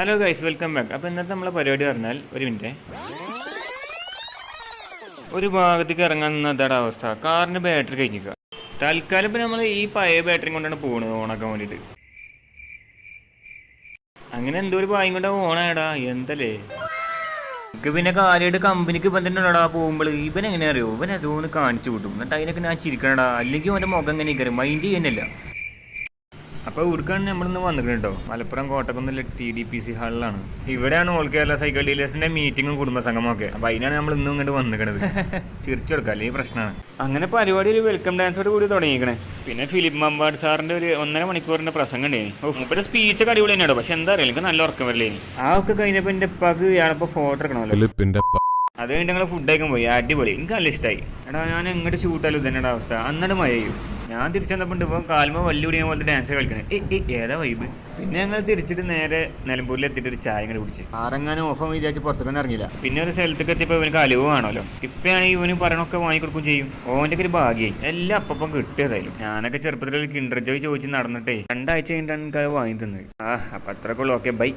Hello guys, welcome back. അപ്പോൾ ഇന്നത്തെ നമ്മളെ പരിപാടി പറഞ്ഞാൽ ഒരു മിനിറ്റ്, ഒരു ഭാഗത്തേക്ക് ഇറങ്ങാൻ നിന്നതാണ് അവസ്ഥ. കാറിൻ്റെ ബാറ്ററി കഴിഞ്ഞിരിക്കുക. തൽക്കാലം ഇപ്പം നമ്മൾ ഈ പഴയ ബാറ്ററി കൊണ്ടാണ് പോകുന്നത് ഓണാക്കാൻ വേണ്ടിയിട്ട്. അങ്ങനെ എന്തോ ഒരു പായം കൊണ്ട് ഓണായടാ, എന്തല്ലേ എനിക്ക്. പിന്നെ കാര്യമായിട്ട് കമ്പനിക്ക് ഇപ്പം തന്നെ ഉള്ളടാ പോകുമ്പോൾ ഇവൻ എങ്ങനെ അറിയോ, ഇവൻ അതോന്ന് കാണിച്ചു വിട്ടും. എന്നിട്ട് അതിനൊക്കെ ഞാൻ ചിരിക്കണടാ, അല്ലെങ്കിൽ അവൻ്റെ മുഖം എങ്ങനെ കയറി മൈൻഡ് ചെയ്യുന്നില്ല. അപ്പോൾ ഇവിടുക്കാണ് നമ്മളിന്ന് വന്നിട്ടുണ്ട് കേട്ടോ. മലപ്പുറം കോട്ടക്കുന്നിലെ TDPC ഹാളിലാണ്. ഇവിടെയാണ് ഓൾ കേരള സൈക്കിൾ ഡീലേഴ്സിന്റെ മീറ്റിങ്ങും കുടുംബസംഗമൊക്കെ. അപ്പോൾ അതിനാണ് നമ്മൾ ഇന്നും ഇങ്ങോട്ട് വന്നിക്കണത്. ചിരിച്ചു കൊടുക്കാം, അല്ലെങ്കിൽ പ്രശ്നമാണ്. അങ്ങനെ പരിപാടി ഒരു വെൽക്കം ഡാൻസോട് കൂടി തുടങ്ങിയിരിക്കണേ. പിന്നെ ഫിലിപ്പ് മമ്പാട് സാറിന്റെ ഒരു 1.5 മണിക്കൂറിന്റെ പ്രസംഗം ഉണ്ടായി. മൂപ്പരുടെ സ്പീച്ചൊക്കെ അടിപൊളി തന്നെയാണോ, പക്ഷെ എന്താ അറിയില്ല, എനിക്ക് നല്ല ഉറക്കം വരില്ലേ. ആ ഒക്കെ കഴിഞ്ഞപ്പോൾ എൻ്റെ ഉപ്പാക്ക് ഇയാളിപ്പോൾ ഫോട്ടോ എടുക്കണമല്ലോ. അത് കഴിഞ്ഞിട്ട് ഞങ്ങൾ ഫുഡ് കഴിക്കാൻ പോയി. അടിപൊളി, എനിക്ക് നല്ല ഇഷ്ടമായി. എടാ ഞാൻ എങ്ങോട്ട് ഷൂട്ടാലും ഇതന്നെയുടെ അവസ്ഥ. അന്നിട്ട് മഴ ചെയ്യും. ഞാൻ തിരിച്ചെന്നപ്പോൾ ഇപ്പോൾ കാലുമ്പോൾ വല്ലി കുടിയാൻ പോലത്തെ ഡാൻസ് കളിക്കണേ. ഏതാ വൈബ്. പിന്നെ ഞങ്ങൾ തിരിച്ചിട്ട് നേരെ നിലമ്പൂരിൽ എത്തിയിട്ട് ഒരു ചായ ഇങ്ങനെ കുടിച്ച് ആരെങ്ങാനും ഓഫാൻ വിചാരിച്ച് പുറത്തേക്കൊന്നും ഇറങ്ങില്ല. പിന്നെ ഒരു സ്ഥലത്തേക്ക് എത്തിയപ്പോൾ ഇവനക്ക് അലുവ് കാണുമല്ലോ. ഇപ്പോഴാണെങ്കിൽ ഇവന് പറയണൊക്കെ വാങ്ങിക്കൊടുക്കും ചെയ്യും. ഓൻ്റെ ഒക്കെ ഒരു ഭാഗ്യമായി, എല്ലാം അപ്പം കിട്ടിയതായാലും. ഞാനൊക്കെ ചെറുപ്പത്തിൽ ഒരു കിൻഡർ ജോയ് ചോദിച്ച് നടന്നിട്ടേ 2 ആഴ്ച കഴിഞ്ഞിട്ടാണ് എനിക്ക് അത് വാങ്ങി തന്നത്. അപ്പം അത്രക്കുള്ളൂ. Okay, by.